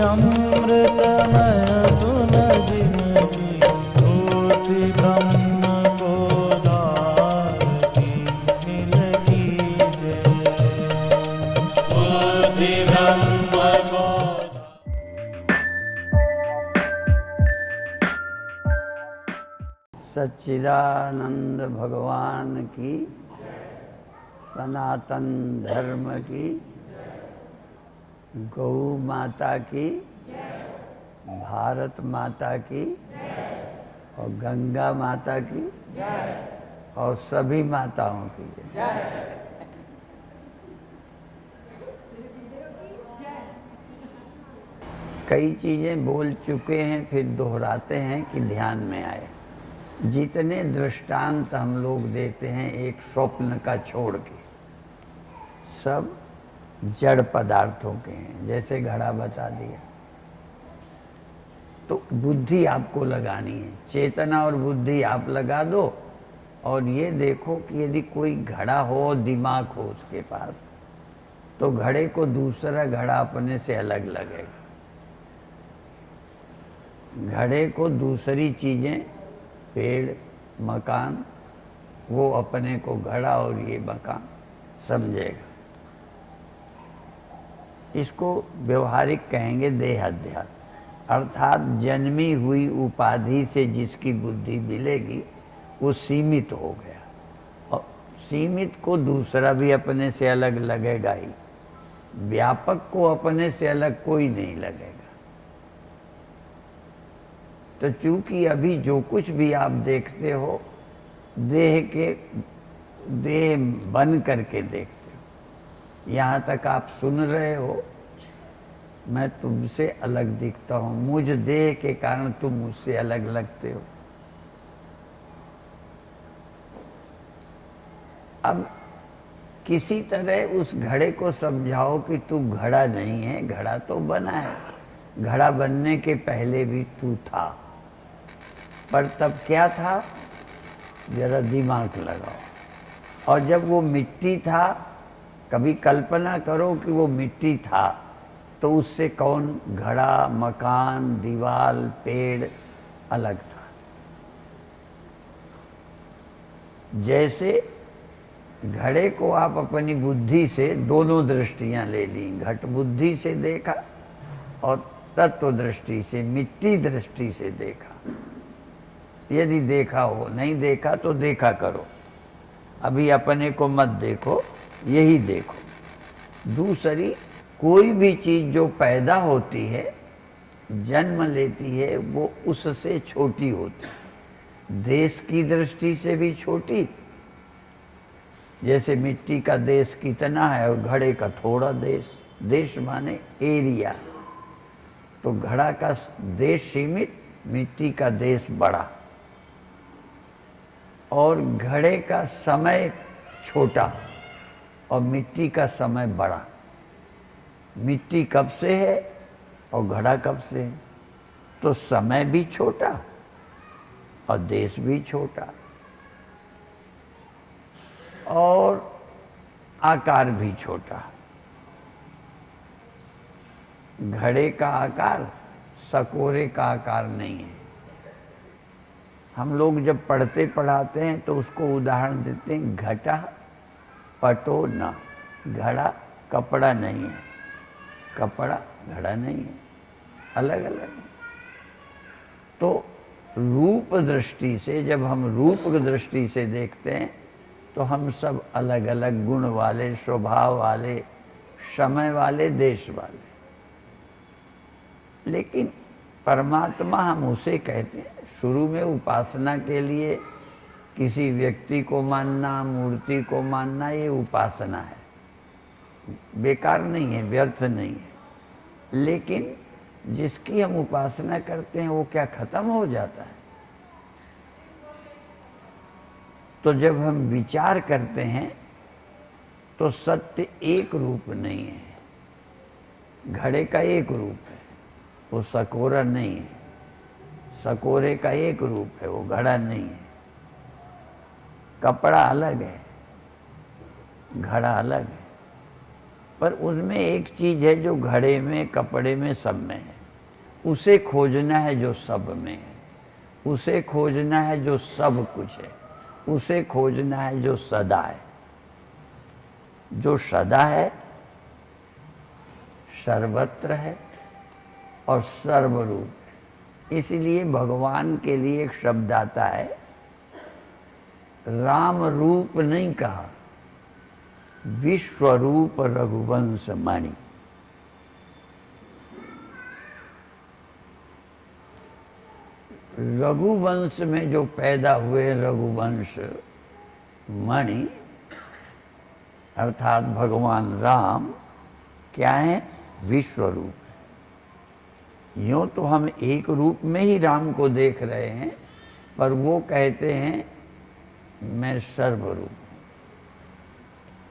अमृतमय सुन जिनकी मूर्ति ब्रह्म को धारती नील की जय। मूर्ति ब्रह्म को सच्चिदानंद भगवान की, सनातन धर्म की, गौ माता की, भारत माता की और गंगा माता की और सभी माताओं की जय। कई चीजें बोल चुके हैं, फिर दोहराते हैं कि ध्यान में आए। जितने दृष्टांत हम लोग देते हैं एक स्वप्न का छोड़ के, सब जड़ पदार्थों के हैं। जैसे घड़ा बता दिया, तो बुद्धि आपको लगानी है, चेतना और बुद्धि आप लगा दो और ये देखो कि यदि कोई घड़ा हो, दिमाग हो उसके पास, तो घड़े को दूसरा घड़ा अपने से अलग लगेगा। घड़े को दूसरी चीजें, पेड़, मकान, वो अपने को घड़ा और ये मकान समझेगा। इसको व्यवहारिक कहेंगे देहाध्यास, अर्थात जन्मी हुई उपाधि से जिसकी बुद्धि मिलेगी वो सीमित हो गया, और सीमित को दूसरा भी अपने से अलग लगेगा ही, व्यापक को अपने से अलग कोई नहीं लगेगा। तो चूंकि अभी जो कुछ भी आप देखते हो देह बन करके देखते हो। यहाँ तक आप सुन रहे हो, मैं तुमसे अलग दिखता हूँ, मुझ देह के कारण तुम मुझसे अलग लगते हो। अब किसी तरह उस घड़े को समझाओ कि तू घड़ा नहीं है, घड़ा तो बना है। घड़ा बनने के पहले भी तू था, पर तब क्या था, जरा दिमाग लगाओ। और जब वो मिट्टी था, कभी कल्पना करो कि वो मिट्टी था, तो उससे कौन घड़ा, मकान, दीवार, पेड़ अलग था। जैसे घड़े को आप अपनी बुद्धि से, दोनों दृष्टियां ले ली, घट बुद्धि से देखा और तत्व दृष्टि से, मिट्टी दृष्टि से देखा। यदि देखा हो, नहीं देखा तो देखा करो, अभी अपने को मत देखो, यही देखो। दूसरी कोई भी चीज जो पैदा होती है, जन्म लेती है, वो उससे छोटी होती है, देश की दृष्टि से भी छोटी। जैसे मिट्टी का देश कितना है और घड़े का थोड़ा देश, देश माने एरिया, तो घड़ा का देश सीमित, मिट्टी का देश बड़ा, और घड़े का समय छोटा और मिट्टी का समय बड़ा। मिट्टी कब से है और घड़ा कब से है, तो समय भी छोटा और देश भी छोटा और आकार भी छोटा। घड़े का आकार सकोरे का आकार नहीं है। हम लोग जब पढ़ते पढ़ाते हैं तो उसको उदाहरण देते हैं, घटा पटो न। घड़ा कपड़ा नहीं है, कपड़ा घड़ा नहीं है, अलग अलग है। तो रूप दृष्टि से, जब हम रूप दृष्टि से देखते हैं तो हम सब अलग अलग गुण वाले, स्वभाव वाले, समय वाले, देश वाले। लेकिन परमात्मा हम उसे कहते हैं। शुरू में उपासना के लिए किसी व्यक्ति को मानना, मूर्ति को मानना, ये उपासना है, बेकार नहीं है, व्यर्थ नहीं है। लेकिन जिसकी हम उपासना करते हैं वो क्या खत्म हो जाता है? तो जब हम विचार करते हैं तो सत्य एक रूप नहीं है। घड़े का एक रूप है, वो सकोरा नहीं है। सकोरे का एक रूप है, वो घड़ा नहीं है। कपड़ा अलग है, घड़ा अलग है। पर उसमें एक चीज है जो घड़े में, कपड़े में, सब में है। उसे खोजना है जो सब में है, उसे खोजना है जो सब कुछ है, उसे खोजना है जो सदा है। जो सदा है, सर्वत्र है और सर्वरूप है। इसलिए भगवान के लिए एक शब्द आता है, राम रूप नहीं कहा, विश्वरूप रघुवंश मणि। रघुवंश में जो पैदा हुए रघुवंश मणि अर्थात भगवान राम क्या है? विश्वरूप। यूं तो हम एक रूप में ही राम को देख रहे हैं, पर वो कहते हैं मैं सर्वरूप।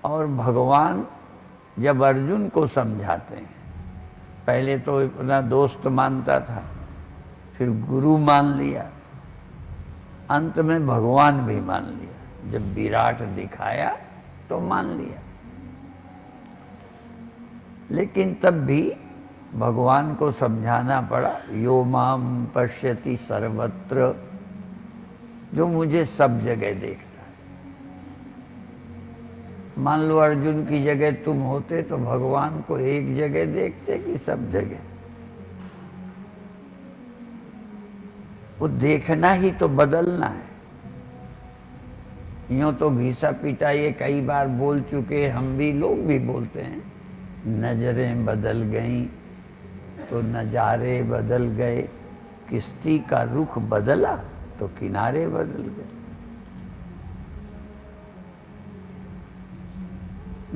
और भगवान जब अर्जुन को समझाते हैं, पहले तो अपना दोस्त मानता था, फिर गुरु मान लिया, अंत में भगवान भी मान लिया। जब विराट दिखाया तो मान लिया, लेकिन तब भी भगवान को समझाना पड़ा, यो माम पश्यति सर्वत्र, जो मुझे सब जगह देखता है। मान लो अर्जुन की जगह तुम होते तो भगवान को एक जगह देखते कि सब जगह? वो देखना ही तो बदलना है। यूं तो घीसा पीटा ये कई बार बोल चुके, हम भी, लोग भी बोलते हैं, नजरें बदल गईं तो नजारे बदल गए, किश्ती का रुख बदला तो किनारे बदल गए।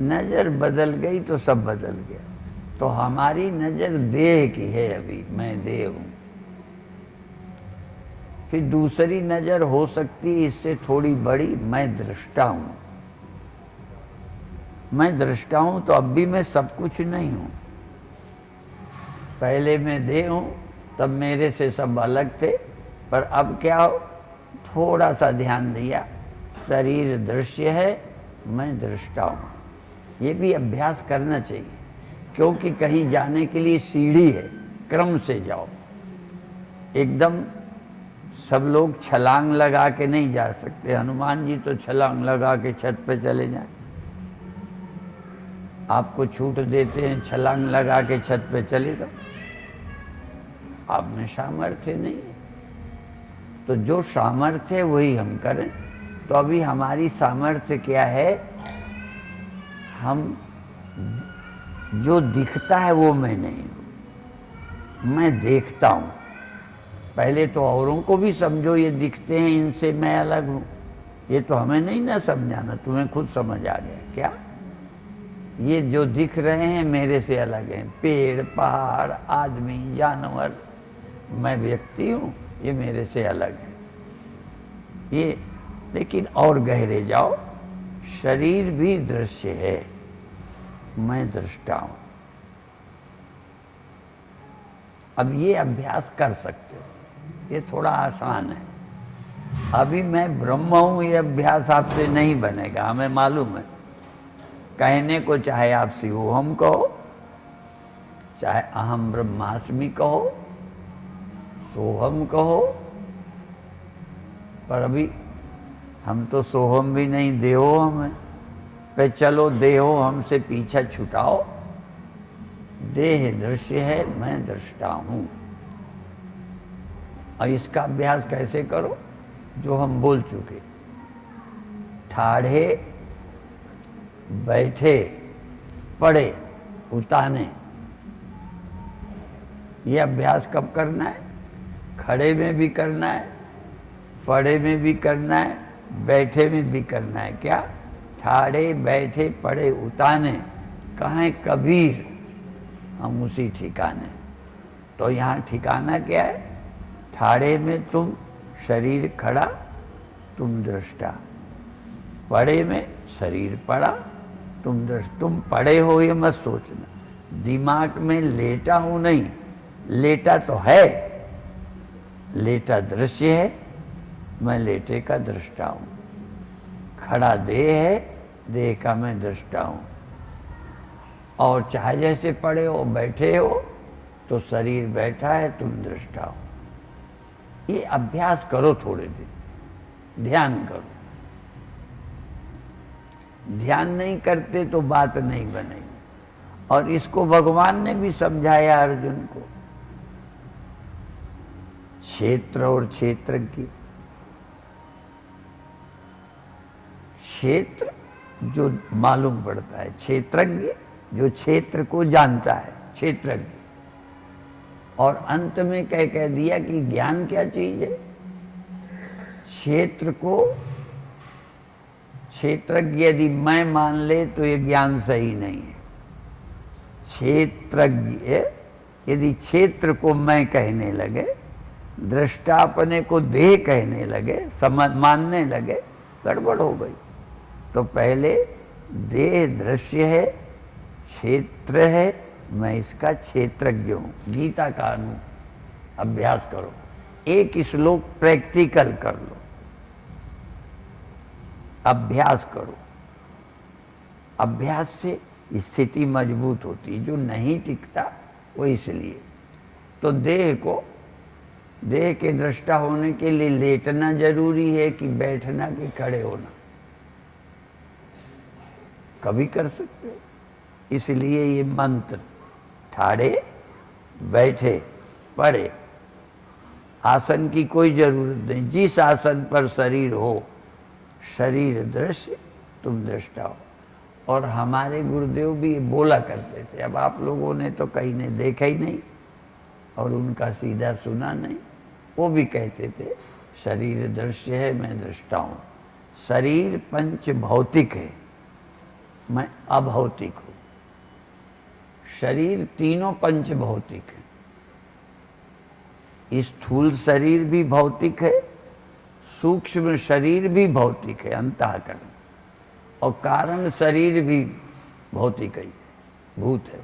नजर बदल गई तो सब बदल गया। तो हमारी नजर देह की है, अभी मैं देह हूं। फिर दूसरी नजर हो सकती है इससे थोड़ी बड़ी, मैं दृष्टा हूं। मैं दृष्टा हूं तो अब भी मैं सब कुछ नहीं हूं। पहले मैं देह हूं, तब मेरे से सब अलग थे, पर अब क्या हो? थोड़ा सा ध्यान दिया, शरीर दृश्य है, मैं दृष्टा हूं। ये भी अभ्यास करना चाहिए, क्योंकि कहीं जाने के लिए सीढ़ी है, क्रम से जाओ। एकदम सब लोग छलांग लगा के नहीं जा सकते। हनुमान जी तो छलांग लगा के छत पे चले जाए। आपको छूट देते हैं, छलांग लगा के छत पे चले जाओ। आप में सामर्थ्य नहीं है, तो जो सामर्थ्य है वही हम करें। तो अभी हमारी सामर्थ्य क्या है? हम जो दिखता है वो मैं नहीं हूं, मैं देखता हूं। पहले तो औरों को भी समझो ये दिखते हैं, इनसे मैं अलग हूं। ये तो हमें नहीं ना समझाना, तुम्हें खुद समझ आ गया क्या? ये जो दिख रहे हैं मेरे से अलग हैं, पेड़, पहाड़, आदमी, जानवर, मैं व्यक्ति हूं, ये मेरे से अलग है। ये लेकिन और गहरे जाओ, शरीर भी दृश्य है, मैं दृष्टा हूं। अब ये अभ्यास कर सकते हो, ये थोड़ा आसान है। अभी मैं ब्रह्म हूं, ये अभ्यास आपसे नहीं बनेगा, हमें मालूम है। कहने को चाहे आप शिवोहम कहो, चाहे अहम ब्रह्मास्मि कहो, सोहम कहो, पर अभी हम तो सोहम भी नहीं, देहो हम है। पे चलो देहो हमसे पीछा छुटाओ, देह दृश्य है, मैं दृष्टा हूं। और इसका अभ्यास कैसे करो? जो हम बोल चुके, ठाढ़े, बैठे, पड़े, उताने। ये अभ्यास कब करना है? खड़े में भी करना है, पड़े में भी करना है, बैठे में भी करना है। क्या? ठाड़े, बैठे, पड़े, उताने। कहाँ कबीर? हम उसी ठिकाने। तो यहाँ ठिकाना क्या है? ठाड़े में तुम शरीर खड़ा, तुम दृष्टा। पड़े में शरीर पड़ा, तुम दृष्टा। तुम पड़े हो ये मत सोचना, दिमाग में लेटा हूं नहीं, लेटा तो है, लेटा दृश्य है, मैं लेटे का दृष्टा हूं। खड़ा देह है, देह का मैं दृष्टा हूं। और चाहे जैसे पड़े हो बैठे हो तो शरीर बैठा है, तुम दृष्टा हो। ये अभ्यास करो, थोड़े दिन ध्यान करो। ध्यान नहीं करते तो बात नहीं बनेगी। और इसको भगवान ने भी समझाया अर्जुन को। क्षेत्र और क्षेत्रज्ञ, क्षेत्र जो मालूम पड़ता है, क्षेत्रज्ञ जो क्षेत्र को जानता है, क्षेत्रज्ञ। और अंत में कह दिया कि ज्ञान क्या चीज है। क्षेत्र को क्षेत्रज्ञ यदि मैं मान ले तो ये ज्ञान सही नहीं है। क्षेत्रज्ञ यदि क्षेत्र को मैं कहने लगे, दृष्टा अपने को देह कहने लगे, मानने लगे, गड़बड़ हो गई। तो पहले देह दृश्य है, क्षेत्र है, मैं इसका क्षेत्रज्ञ हूं। गीता का अभ्यास करो, एक श्लोक प्रैक्टिकल कर लो, अभ्यास करो। अभ्यास से स्थिति मजबूत होती है। जो नहीं टिकता वो इसलिए। तो देह के दृष्टा होने के लिए लेटना जरूरी है कि बैठना कि खड़े होना, कभी कर सकते हो। इसलिए ये मंत्र ठाड़े बैठे पड़े, आसन की कोई जरूरत नहीं। जिस आसन पर शरीर हो, शरीर दृश्य, तुम दृष्टा हो। और हमारे गुरुदेव भी बोला करते थे। अब आप लोगों ने तो कहीं ने देखा ही नहीं और उनका सीधा सुना नहीं। वो भी कहते थे शरीर दृश्य है, मैं दृष्टा हूं। शरीर पंच भौतिक है, मैं अभौतिक हूं। शरीर तीनों पंच भौतिक है। स्थूल शरीर भी भौतिक है, सूक्ष्म शरीर भी भौतिक है, अंतःकरण, और कारण शरीर भी भौतिक है, भूत है।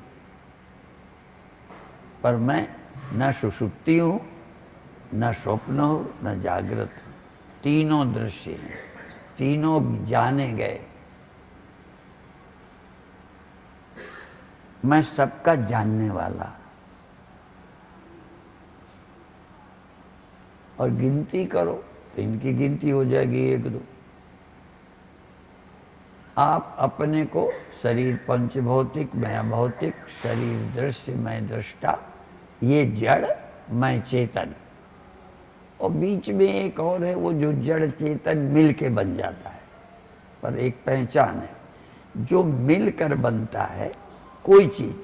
पर मैं न सुषुप्ति हूं, न स्वप्न हूं, न जागृत हूं। तीनों दृश्य हैं, तीनों जाने गए। मैं सबका जानने वाला। और गिनती करो तो इनकी गिनती हो जाएगी 1 2। आप अपने को शरीर पंचभौतिक, मैं अभौतिक, शरीर दृश्य, मैं दृष्टा, ये जड़, मैं चेतन। और बीच में एक और है, वो जो जड़ चेतन मिल के बन जाता है। पर एक पहचान है, जो मिलकर बनता है कोई चीज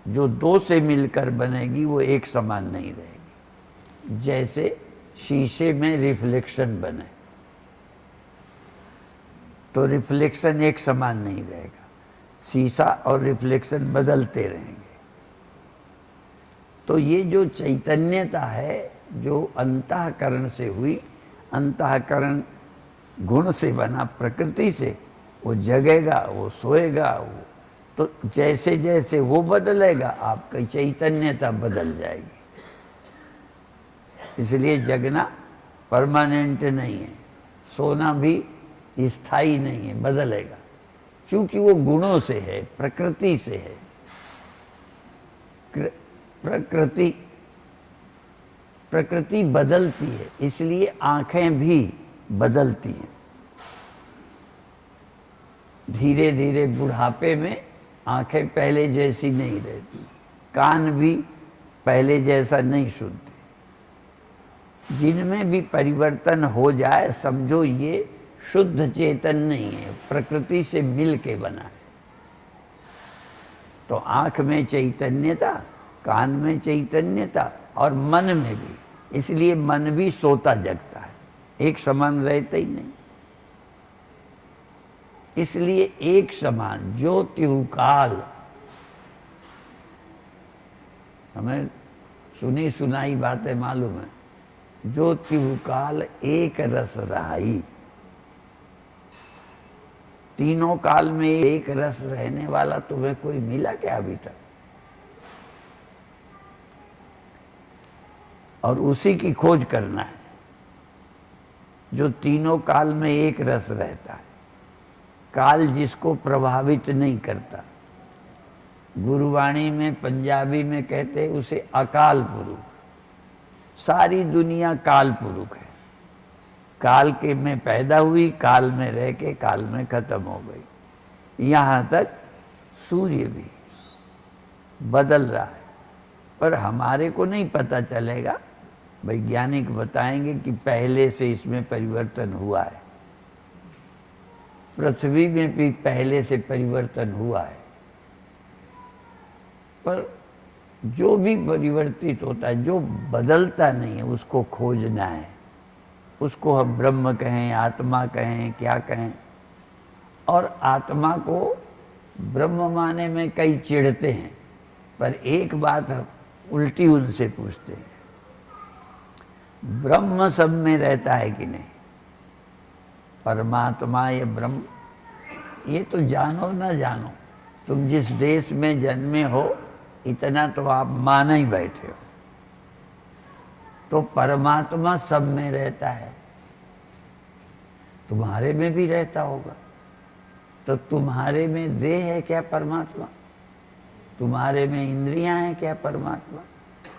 जो दो से मिलकर बनेगी वो एक समान नहीं रहेगी। जैसे शीशे में रिफ्लेक्शन बने तो रिफ्लेक्शन एक समान नहीं रहेगा, शीशा और रिफ्लेक्शन बदलते रहेंगे। तो ये जो चैतन्यता है जो अंतःकरण से हुई, अंतःकरण गुण से बना, प्रकृति से, वो जगेगा, वो सोएगा, वो तो जैसे जैसे वो बदलेगा आपकी चैतन्यता बदल जाएगी। इसलिए जगना परमानेंट नहीं है, सोना भी स्थायी नहीं है, बदलेगा, क्योंकि वो गुणों से है, प्रकृति से है। प्रकृति बदलती है, इसलिए आंखें भी बदलती हैं। धीरे धीरे बुढ़ापे में आंखें पहले जैसी नहीं रहती, कान भी पहले जैसा नहीं सुनते। जिनमें भी परिवर्तन हो जाए समझो ये शुद्ध चेतन नहीं है, प्रकृति से मिल के बना है। तो आंख में चैतन्यता, कान में चैतन्यता और मन में भी, इसलिए मन भी सोता जगता है, एक समान रहता ही नहीं। इसलिए एक समान ज्योतिहु काल, हमें सुनी सुनाई बातें मालूम है। ज्योतिहु काल एक रस रहाई, तीनों काल में एक रस रहने वाला तुम्हें कोई मिला क्या अभी तक? और उसी की खोज करना है जो तीनों काल में एक रस रहता है। काल जिसको प्रभावित नहीं करता, गुरुवाणी में पंजाबी में कहते उसे अकाल पुरुष। सारी दुनिया काल पुरुष है। काल के में पैदा हुई, काल में रह के काल में खत्म हो गई। यहाँ तक सूर्य भी बदल रहा है, पर हमारे को नहीं पता चलेगा। वैज्ञानिक बताएंगे कि पहले से इसमें परिवर्तन हुआ है, पृथ्वी में भी पहले से परिवर्तन हुआ है। पर जो भी परिवर्तित होता है, जो बदलता नहीं है, उसको खोजना है। उसको हम ब्रह्म कहें, आत्मा कहें, क्या कहें। और आत्मा को ब्रह्म माने में कई चिढ़ते हैं, पर एक बात हम उल्टी उनसे पूछते हैं, ब्रह्म सब में रहता है कि नहीं? परमात्मा ये ब्रह्म, ये तो जानो ना जानो, तुम जिस देश में जन्मे हो इतना तो आप मान ही बैठे हो। तो परमात्मा सब में रहता है, तुम्हारे में भी रहता होगा। तो तुम्हारे में देह है क्या परमात्मा? तुम्हारे में इंद्रियां हैं क्या परमात्मा?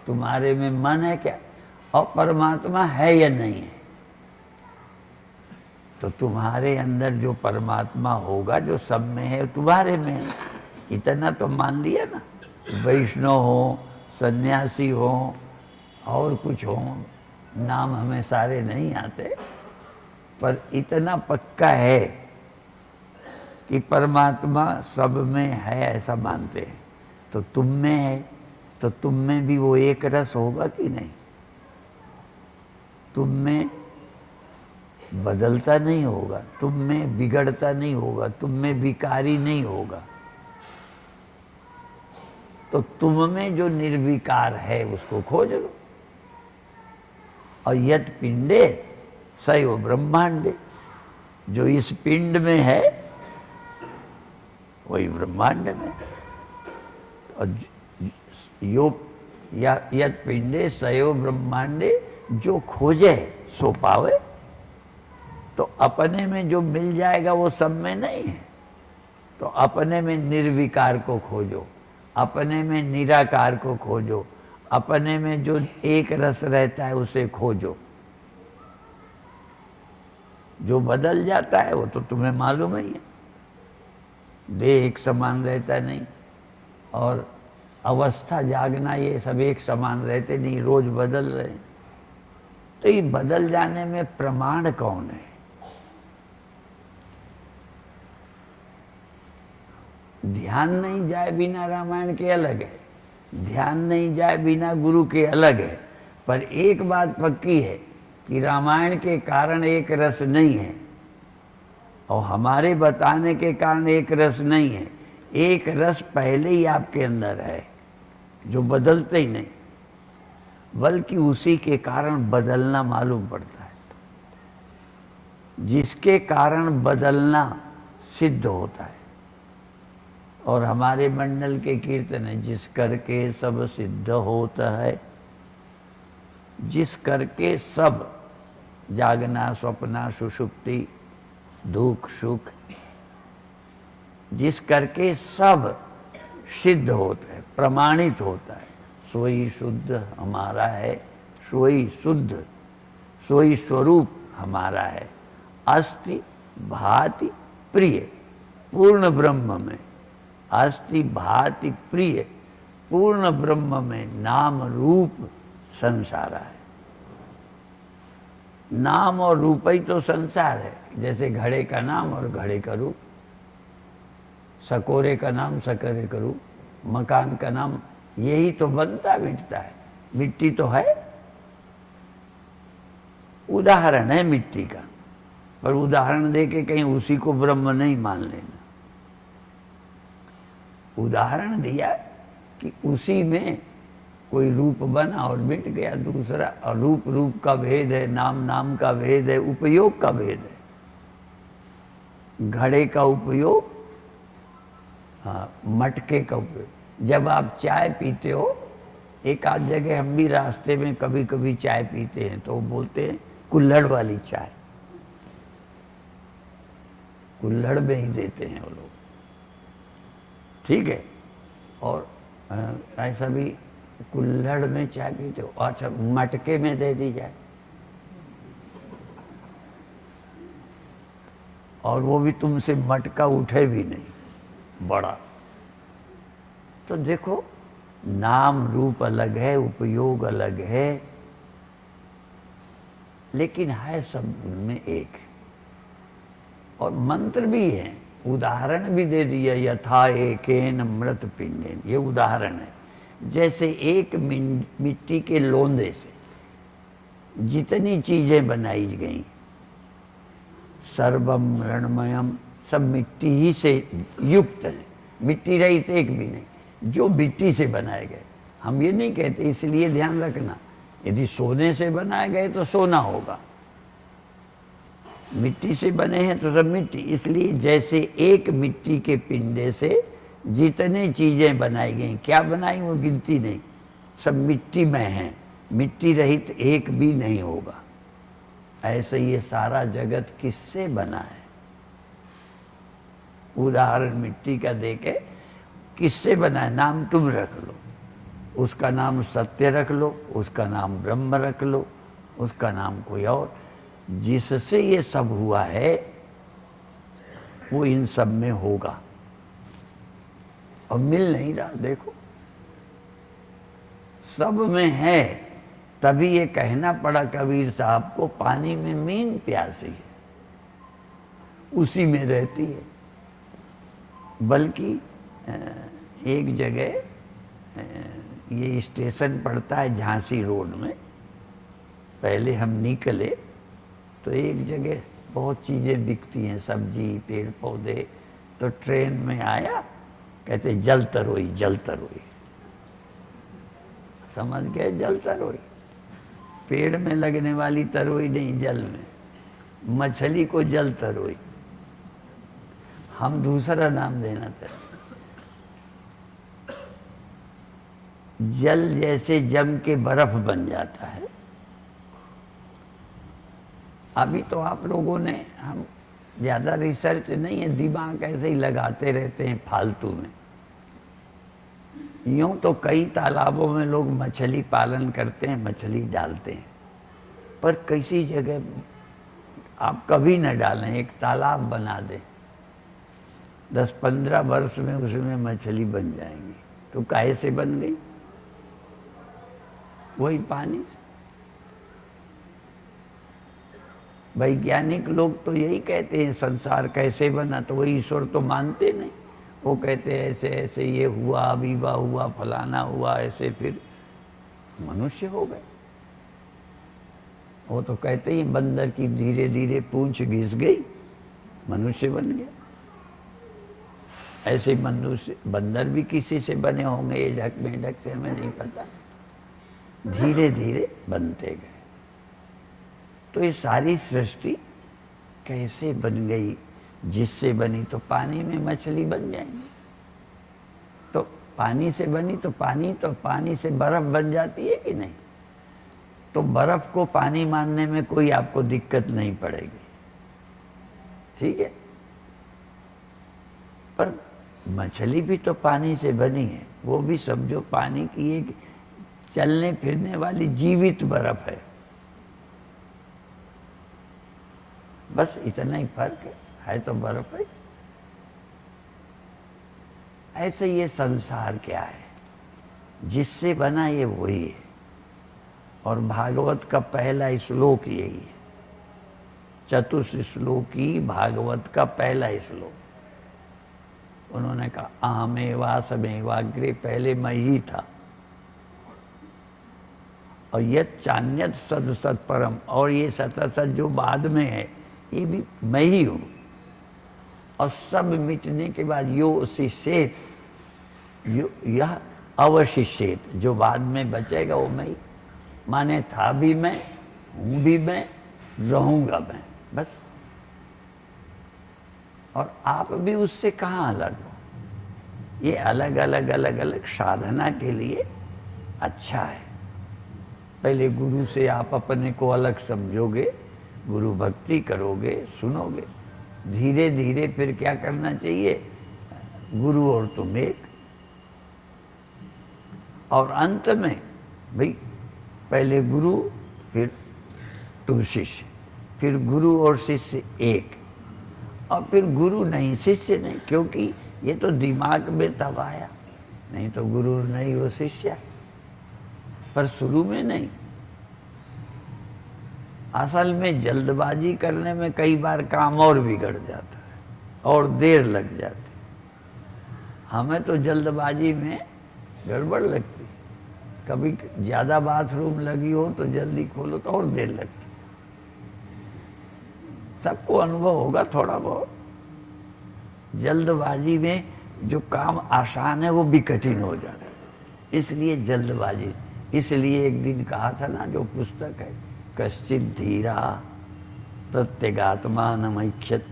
तुम्हारे में मन है क्या? और परमात्मा है या नहीं है? तो तुम्हारे अंदर जो परमात्मा होगा, जो सब में है, तुम्हारे में है, इतना तो मान लिया ना। वैष्णव हो, सन्यासी हो, और कुछ हो, नाम हमें सारे नहीं आते, पर इतना पक्का है कि परमात्मा सब में है, ऐसा मानते हैं। तो तुम में है, तो तुम में भी वो एक रस होगा कि नहीं? तुम में बदलता नहीं होगा, तुम में बिगड़ता नहीं होगा, तुम में विकारी नहीं होगा। तो तुम में जो निर्विकार है उसको खोज लो। और यत पिंडे सयो ब्रह्मांडे, जो इस पिंड में है वही ब्रह्मांड में। और यत पिंडे सयो ब्रह्मांडे, जो खोजे सो पावे। तो अपने में जो मिल जाएगा वो सब में नहीं है। तो अपने में निर्विकार को खोजो, अपने में निराकार को खोजो, अपने में जो एक रस रहता है उसे खोजो। जो बदल जाता है वो तो तुम्हें मालूम ही है। देह एक समान रहता नहीं, और अवस्था जागना ये सब एक समान रहते नहीं, रोज बदल रहे हैं। तो ये बदल जाने में प्रमाण कौन है? ध्यान नहीं जाए बिना रामायण के अलग है, ध्यान नहीं जाए बिना गुरु के अलग है। पर एक बात पक्की है कि रामायण के कारण एक रस नहीं है, और हमारे बताने के कारण एक रस नहीं है। एक रस पहले ही आपके अंदर है, जो बदलते ही नहीं, बल्कि उसी के कारण बदलना मालूम पड़ता है, जिसके कारण बदलना सिद्ध होता है। और हमारे मंडल के कीर्तन है, जिस करके सब सिद्ध होता है, जिस करके सब, जागना, स्वप्ना, सुषुप्ति, दुख सुख, जिस करके सब सिद्ध होता है, प्रमाणित होता है, सोई शुद्ध हमारा है, सोई शुद्ध, सोई स्वरूप हमारा है। अस्ति भाति प्रिय पूर्ण ब्रह्म में, अस्ति भाति प्रिय पूर्ण ब्रह्म में नाम रूप संसार है। नाम और रूप ही तो संसार है। जैसे घड़े का नाम और घड़े का रूप, सकोरे का नाम सकोरे का रूप, मकान का नाम, यही तो बनता मिटता है। मिट्टी तो है, उदाहरण है मिट्टी का, पर उदाहरण देके कहीं उसी को ब्रह्म नहीं मान लेना। उदाहरण दिया कि उसी में कोई रूप बना और मिट गया दूसरा, और रूप रूप का भेद है, नाम नाम का भेद है, उपयोग का भेद है। घड़े का उपयोग, हाँ, मटके का उपयोग। जब आप चाय पीते हो, एक आध जगह हम भी रास्ते में कभी कभी चाय पीते हैं, तो बोलते हैं कुल्हड़ वाली चाय, कुल्हड़ में ही देते हैं वो लोग, ठीक है। और ऐसा भी कुल्हड़ में चाय पीते हो, अच्छा मटके में दे दी जाए, और वो भी तुमसे मटका उठे भी नहीं बड़ा। तो देखो, नाम रूप अलग है, उपयोग अलग है, लेकिन है सब में एक। और मंत्र भी है, उदाहरण भी दे दिया, यथा एकेन मृत पिंडेन, ये उदाहरण है। जैसे एक मिट्टी के लोंदे से जितनी चीजें बनाई गई, सर्वम रणमयम, सब मिट्टी ही से युक्त है, मिट्टी रहित एक भी नहीं, जो मिट्टी से बनाए गए। हम ये नहीं कहते, इसलिए ध्यान रखना, यदि सोने से बनाए गए तो सोना होगा, मिट्टी से बने हैं तो सब मिट्टी। इसलिए जैसे एक मिट्टी के पिंडे से जितने चीजें बनाई गई, क्या बनाई वो गिनती नहीं, सब मिट्टी में हैं, मिट्टी रहित एक भी नहीं होगा। ऐसे ये सारा जगत किससे बना है? उदाहरण मिट्टी का देके किससे बना है, नाम तुम रख लो, उसका नाम सत्य रख लो, उसका नाम ब्रह्म रख लो, उसका नाम कोई और। जिससे ये सब हुआ है वो इन सब में होगा, और मिल नहीं रहा। देखो, सब में है, तभी ये कहना पड़ा कबीर साहब को, पानी में मीन प्यासी है, उसी में रहती है। बल्कि एक जगह ये स्टेशन पड़ता है झांसी रोड में, पहले हम निकले तो एक जगह बहुत चीज़ें बिकती हैं, सब्जी पेड़ पौधे, तो ट्रेन में आया, कहते जल तरोई, जल तरोई, समझ गए, जल तरोई, पेड़ में लगने वाली तरोई नहीं, जल में, मछली को जल तरोई। हम दूसरा नाम देना चाहते, जल जैसे जम के बर्फ बन जाता है। अभी तो आप लोगों ने, हम ज़्यादा रिसर्च नहीं है, दिमाग ऐसे ही लगाते रहते हैं फालतू में। यूँ तो कई तालाबों में लोग मछली पालन करते हैं, मछली डालते हैं, पर किसी जगह आप कभी न डालें, एक तालाब बना दें, 10-15 वर्ष में उसमें मछली बन जाएंगी। तो काहे से बन गई? वही पानी से। वैज्ञानिक लोग तो यही कहते हैं संसार कैसे बना, तो वही ईश्वर तो मानते नहीं, वो कहते हैं ऐसे ऐसे ये हुआ, अमीबा हुआ, फलाना हुआ, ऐसे फिर मनुष्य हो गए। वो तो कहते ही बंदर की धीरे धीरे पूंछ घिस गई, मनुष्य बन गया। ऐसे मनुष्य, बंदर भी किसी से बने होंगे, ये ढक में ढक से हमें नहीं पता, धीरे धीरे बनते गए। तो ये सारी सृष्टि कैसे बन गई? जिससे बनी, तो पानी में मछली बन जाएंगी, तो पानी से बनी, तो पानी से बर्फ बन जाती है कि नहीं? तो बर्फ को पानी मानने में कोई आपको दिक्कत नहीं पड़ेगी, ठीक है। पर मछली भी तो पानी से बनी है, वो भी समझो पानी की एक चलने फिरने वाली जीवित बर्फ है, बस इतना ही फर्क है तो बर्फ है। ऐसे ये संसार क्या है, जिससे बना ये वही है। और भागवत का पहला श्लोक यही है, चतुश्लोकी भागवत का पहला श्लोक। उन्होंने कहा अहमेवा समेवाग्रे, पहले मैं ही था, और यत् चान्यत सद सत परम, और ये सत जो बाद में है ये भी मैं ही हूँ। और सब मिटने के बाद यो शिष्येत, यह अवशिष्येत, जो बाद में बचेगा वो मैं ही, माने था भी मैं, हूँ भी मैं, रहूँगा मैं, बस। और आप भी उससे कहाँ अलग हो? ये अलग अलग अलग अलग साधना के लिए अच्छा है। पहले गुरु से आप अपने को अलग समझोगे, गुरु भक्ति करोगे, सुनोगे, धीरे धीरे फिर क्या करना चाहिए, गुरु और तुम एक, और अंत में भाई पहले गुरु, फिर तुम शिष्य, फिर गुरु और शिष्य एक, और फिर गुरु नहीं शिष्य नहीं, क्योंकि ये तो दिमाग में तब आया, नहीं तो गुरु नहीं वो शिष्य, पर शुरू में नहीं। असल में जल्दबाजी करने में कई बार काम और बिगड़ जाता है और देर लग जाती है। हमें तो जल्दबाजी में गड़बड़ लगती है, कभी ज़्यादा बाथरूम लगी हो तो जल्दी खोलो तो और देर लगती है। सबको अनुभव होगा थोड़ा बहुत। जल्दबाजी में जो काम आसान है वो भी कठिन हो जाता है, इसलिए जल्दबाजी। इसलिए एक दिन कहा था ना, जो पुस्तक है, कश्चित धीरा प्रत्यगात्मानमैक्षत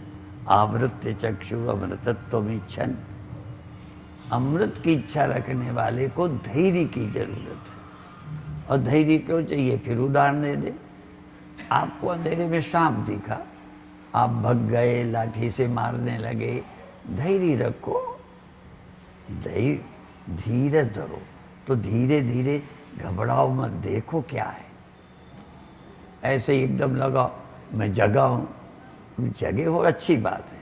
आवृत्य चक्षु अमृतत्वमिच्छन्। अमृत की इच्छा रखने वाले को धैर्य की जरूरत है। और धैर्य क्यों चाहिए? फिर उदाहरण दे दे। आपको अंधेरे में सांप दिखा, आप भग गए, लाठी से मारने लगे, धैर्य रखो, धैर्य धीरे धरो, तो धीरे धीरे घबराओ मत, देखो क्या है। ऐसे एकदम लगा मैं जगा हूं, जगे हो अच्छी बात है।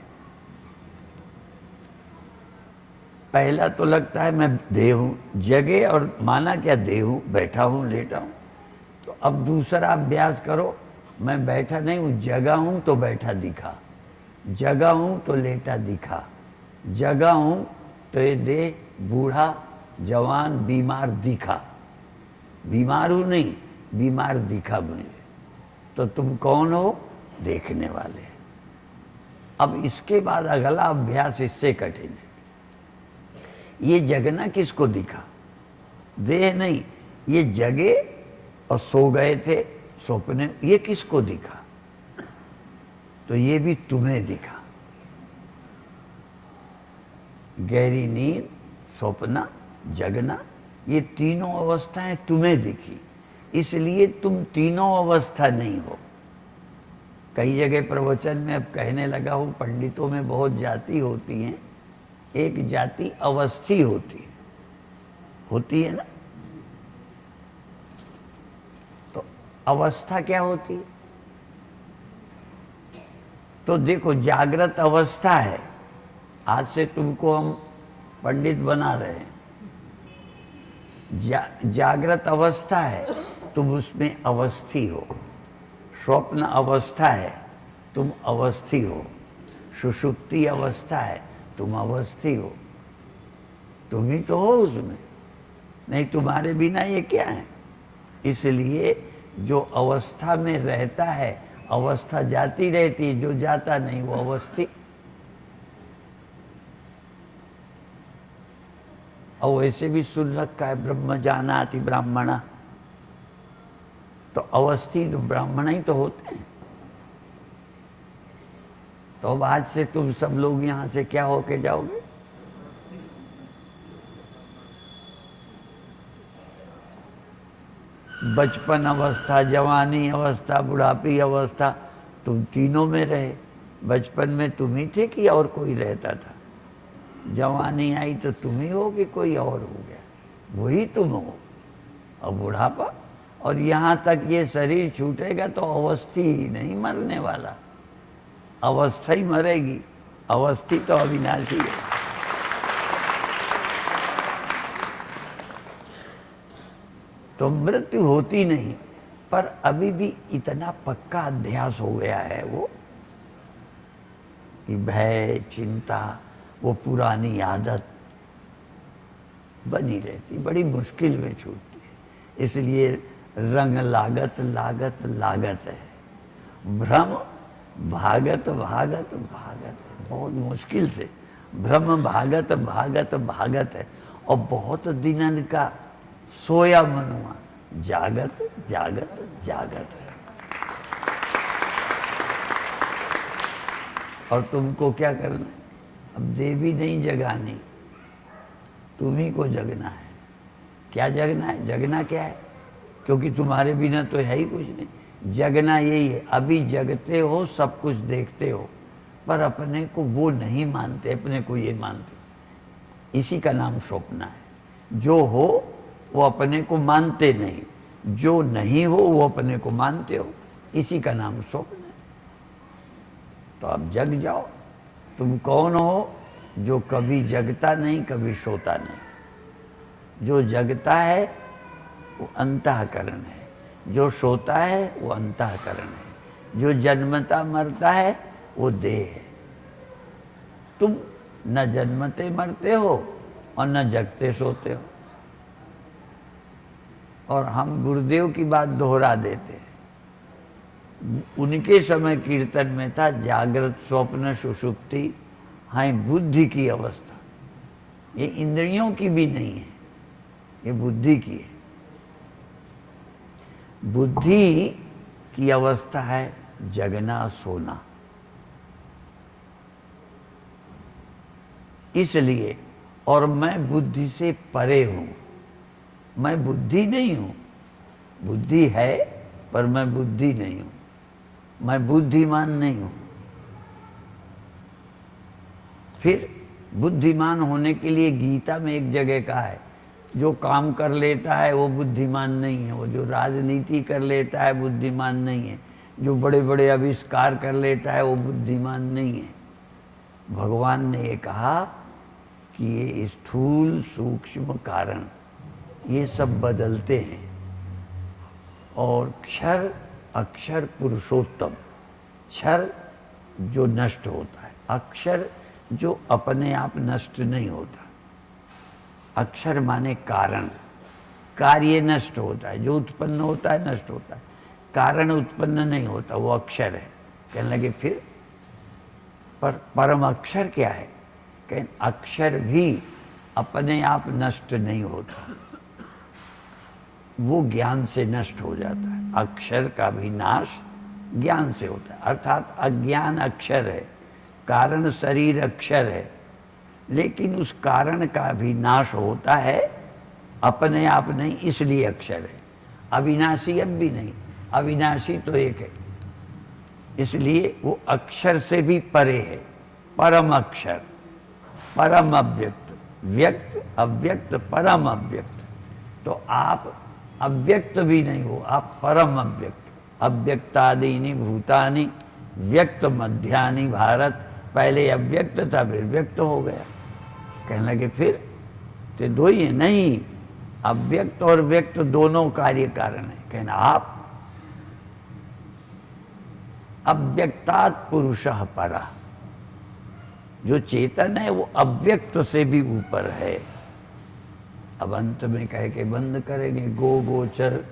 पहला तो लगता है मैं देह हूं, जगे और माना क्या देह हूं, बैठा हूं, लेटा हूं। तो अब दूसरा अभ्यास करो, मैं बैठा नहीं हूं, जगा हूं तो बैठा दिखा, जगा हूं तो लेटा दिखा, जगा हूं तो ये देह बूढ़ा जवान बीमार दिखा। बीमार हूं नहीं, बीमार दिखा मुझे। तो तुम कौन हो? देखने वाले। अब इसके बाद अगला अभ्यास इससे कठिन है। ये जगना किसको दिखा? देह नहीं, ये जगे और सो गए थे सपने, ये किसको दिखा? तो ये भी तुम्हें दिखा। गहरी नींद, सपना, जगना, ये तीनों अवस्थाएं तुम्हें दिखी, इसलिए तुम तीनों अवस्था नहीं हो। कई जगह प्रवचन में अब कहने लगा हूं, पंडितों में बहुत जाति होती हैं, एक जाति अवस्थी होती है ना। तो अवस्था क्या होती है? तो देखो, जागृत अवस्था है, आज से तुमको हम पंडित बना रहे हैं। जागृत अवस्था है, तुम उसमें अवस्थी हो। स्वप्न अवस्था है, तुम अवस्थी हो। सुषुप्ति अवस्था है, तुम अवस्थी हो। तुम ही तो हो उसमें, नहीं तुम्हारे बिना ये क्या है? इसलिए जो अवस्था में रहता है, अवस्था जाती रहती है, जो जाता नहीं वो अवस्थी। और वैसे भी सुन रखा है, ब्रह्म जानाति ब्राह्मणा, तो अवस्थी तो ब्राह्मण ही तो होते हैं। तो अब आज से तुम सब लोग यहां से क्या होके जाओगे? बचपन अवस्था, जवानी अवस्था, बुढ़ापी अवस्था, तुम तीनों में रहे। बचपन में तुम ही थे कि और कोई रहता था? जवानी आई तो तुम ही हो कि कोई और हो गया? वही तुम हो। और बुढ़ापा, और यहाँ तक ये शरीर छूटेगा तो अवस्थी ही नहीं मरने वाला, अवस्था ही मरेगी। अवस्थी तो अविनाशी है। तो मृत्यु होती नहीं, पर अभी भी इतना पक्का अध्यास हो गया है वो कि भय, चिंता, वो पुरानी आदत बनी रहती, बड़ी मुश्किल में छूटती है। इसलिए रंग लागत लागत लागत है, भ्रम भागत भागत भागत है। बहुत मुश्किल से भ्रम भागत भागत भागत है। और बहुत दिनन का सोया मनुआ जागत जागत जागत है। और तुमको क्या करना है? अब देवी नहीं जगानी, तुम्ही को जगना है। क्या जगना है? जगना क्या है? क्योंकि तुम्हारे बिना तो है ही कुछ नहीं। जगना यही है, अभी जगते हो, सब कुछ देखते हो, पर अपने को वो नहीं मानते, अपने को ये मानते। इसी का नाम स्वप्न है। जो हो वो अपने को मानते नहीं, जो नहीं हो वो अपने को मानते हो, इसी का नाम स्वप्न है। तो अब जग जाओ। तुम कौन हो? जो कभी जगता नहीं, कभी सोता नहीं। जो जगता है वो अंतःकरण है, जो सोता है वो अंतःकरण है, जो जन्मता मरता है वो देह है। तुम न जन्मते मरते हो और न जगते सोते हो। और हम गुरुदेव की बात दोहरा देते हैं। उनके समय कीर्तन में था जागृत स्वप्न सुषुप्ति, हाँ बुद्धि की अवस्था। ये इंद्रियों की भी नहीं है, ये बुद्धि की है। बुद्धि की अवस्था है जगना सोना। इसलिए, और मैं बुद्धि से परे हूं, मैं बुद्धि नहीं हूं। बुद्धि है पर मैं बुद्धि नहीं हूं, मैं बुद्धिमान नहीं हूं। फिर बुद्धिमान होने के लिए गीता में एक जगह कहा है, जो काम कर लेता है वो बुद्धिमान नहीं है, वो जो राजनीति कर लेता है बुद्धिमान नहीं है, जो बड़े बड़े आविष्कार कर लेता है वो बुद्धिमान नहीं है। भगवान ने ये कहा कि ये स्थूल सूक्ष्म कारण ये सब बदलते हैं, और क्षर अक्षर पुरुषोत्तम, क्षर जो नष्ट होता है, अक्षर जो अपने आप नष्ट नहीं होता। अक्षर माने कारण, कार्य नष्ट होता है, जो उत्पन्न होता है नष्ट होता है, कारण उत्पन्न नहीं होता, वो अक्षर है। कहने लगे फिर पर परम अक्षर क्या है? कहें अक्षर भी अपने आप नष्ट नहीं होता, वो ज्ञान से नष्ट हो जाता है। अक्षर का भी नाश ज्ञान से होता है। अर्थात अज्ञान अक्षर है, कारण शरीर अक्षर है, लेकिन उस कारण का भी नाश होता है, अपने आप नहीं, इसलिए अक्षर है। अविनाशी अब भी नहीं, अविनाशी तो एक है, इसलिए वो अक्षर से भी परे है। परम अक्षर, परम अव्यक्त, व्यक्त अव्यक्त परम अव्यक्त। तो आप अव्यक्त भी नहीं हो, आप परम अव्यक्त। अव्यक्तादीनि भूतानि व्यक्त मध्यानि भारत, पहले अव्यक्त था फिर व्यक्त हो गया। कहने लगे फिर तो दो ही है? नहीं, अव्यक्त और व्यक्त दोनों कार्य कारण है। कहना आप अव्यक्तात् पुरुषः परः, जो चेतन है वो अव्यक्त से भी ऊपर है। अब अंत में कह के बंद करेंगे, गो गोचर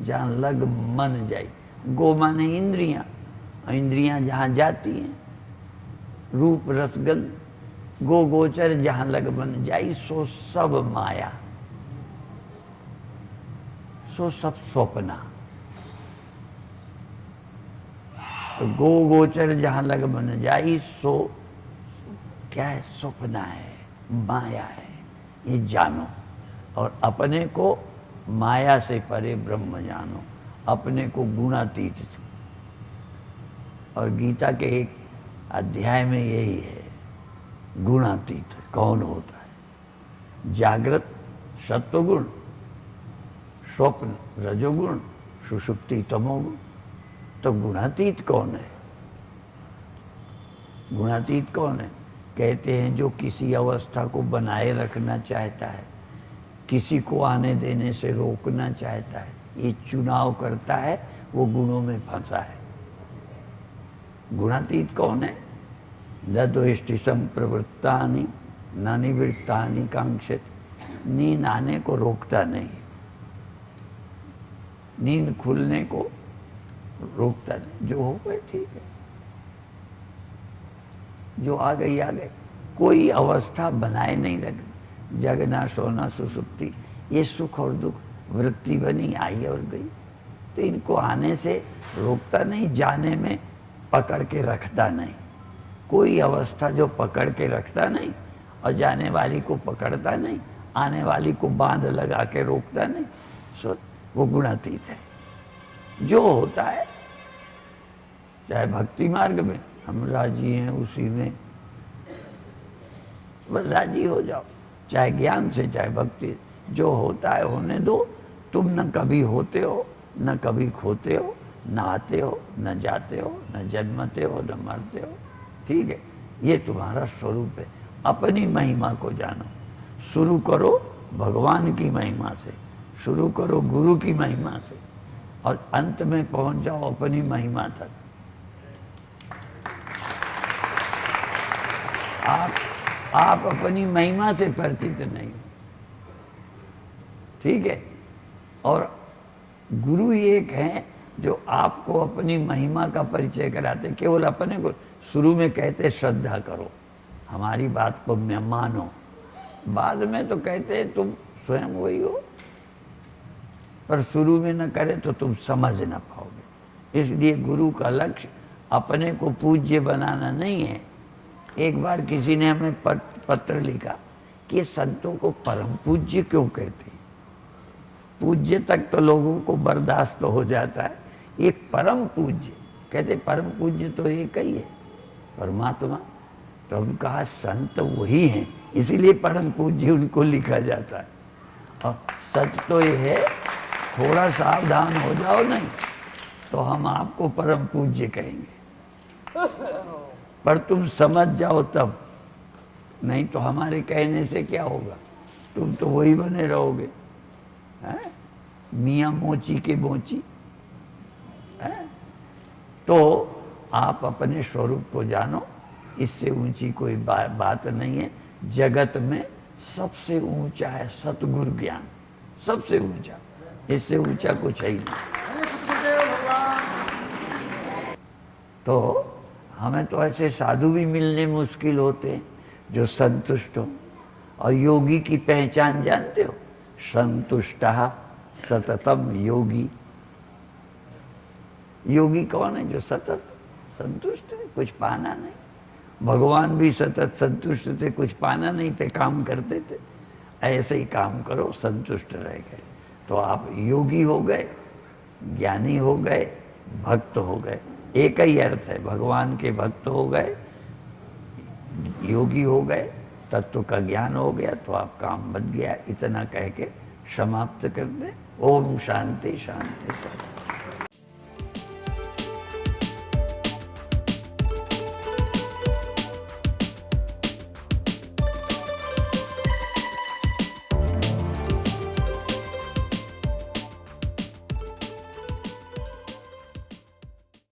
जहां लग मन जाए। गो माने इंद्रियां, इंद्रियां जहां जाती हैं, रूप रसगंध, गो गोचर जहां लग मन जाई, सो सब माया, सो सब स्वप्ना। तो गो गोचर जहां लग मन जाई, सो क्या है? स्वप्ना है, माया है, ये जानो। और अपने को माया से परे ब्रह्म जानो, अपने को गुणातीत। और गीता के एक अध्याय में यही है, गुणातीत कौन होता है? जागृत सत्वगुण, स्वप्न रजोगुण, सुषुप्ति तमोगुण। तो गुणातीत कौन है? गुणातीत कौन है? कहते हैं जो किसी अवस्था को बनाए रखना चाहता है, किसी को आने देने से रोकना चाहता है, ये चुनाव करता है, वो गुणों में फंसा है। गुणातीत कौन है? दद्वेष्टि संप्रवृत्तानि न निवृत्तानि कांक्षित। नींद आने को रोकता नहीं, नींद खुलने को रोकता नहीं, जो हो गए ठीक है, जो आ गई आ गई। कोई अवस्था बनाए नहीं रखनी। जगना सोना सुसुप्ति, ये सुख और दुख वृत्ति बनी, आई और गई, तो इनको आने से रोकता नहीं, जाने में पकड़ के रखता नहीं। कोई अवस्था जो पकड़ के रखता नहीं और जाने वाली को पकड़ता नहीं, आने वाली को बांध लगा के रोकता नहीं, सो वो गुणातीत है। जो होता है, चाहे भक्ति मार्ग में हम राजी हैं उसी में, बस राजी हो जाओ, चाहे ज्ञान से चाहे भक्ति। जो होता है होने दो। तुम न कभी होते हो, न कभी खोते हो, न आते हो, न जाते हो, न जन्मते हो, न मरते हो। ठीक है, ये तुम्हारा स्वरूप है। अपनी महिमा को जानो। शुरू करो भगवान की महिमा से, शुरू करो गुरु की महिमा से, और अंत में पहुंच जाओ अपनी महिमा तक। आप अपनी महिमा से परिचित नहीं हो। ठीक है, और गुरु एक हैं जो आपको अपनी महिमा का परिचय कराते। केवल अपने को शुरू में कहते श्रद्धा करो, हमारी बात को मानो, बाद में तो कहते तुम स्वयं वही हो, पर शुरू में न करे तो तुम समझ ना पाओगे। इसलिए गुरु का लक्ष्य अपने को पूज्य बनाना नहीं है। एक बार किसी ने हमें पत्र लिखा कि संतों को परम पूज्य क्यों कहते हैं? पूज्य तक तो लोगों को बर्दाश्त हो जाता है, एक परम पूज्य कहते। परम पूज्य तो एक ही है, परमात्मा। तो हम कहा संत वही हैं, इसीलिए परम पूज्य उनको लिखा जाता है। और सच तो ये है, थोड़ा सावधान हो जाओ नहीं तो हम आपको परम पूज्य कहेंगे, पर तुम समझ जाओ तब, नहीं तो हमारे कहने से क्या होगा, तुम तो वही बने रहोगे, हैं? मियाँ मोची के मोची। हैं? तो आप अपने स्वरूप को जानो, इससे ऊंची कोई बात नहीं है। जगत में सबसे ऊंचा है सतगुरु ज्ञान, सबसे ऊंचा, इससे ऊंचा कुछ है ही नहीं। तो हमें तो ऐसे साधु भी मिलने मुश्किल होते हैं जो संतुष्ट हो। और योगी की पहचान जानते हो? संतुष्टः सततम योगी। योगी कौन है? जो सतत संतुष्ट है, कुछ पाना नहीं। भगवान भी सतत संतुष्ट थे, कुछ पाना नहीं थे, काम करते थे। ऐसे ही काम करो, संतुष्ट रह गए तो आप योगी हो गए, ज्ञानी हो गए, भक्त हो गए। एक ही अर्थ है, भगवान के भक्त हो गए, योगी हो गए, तत्व का ज्ञान हो गया तो आप काम बन गया। इतना कह के समाप्त कर दें। ओम शांति शांति शांति।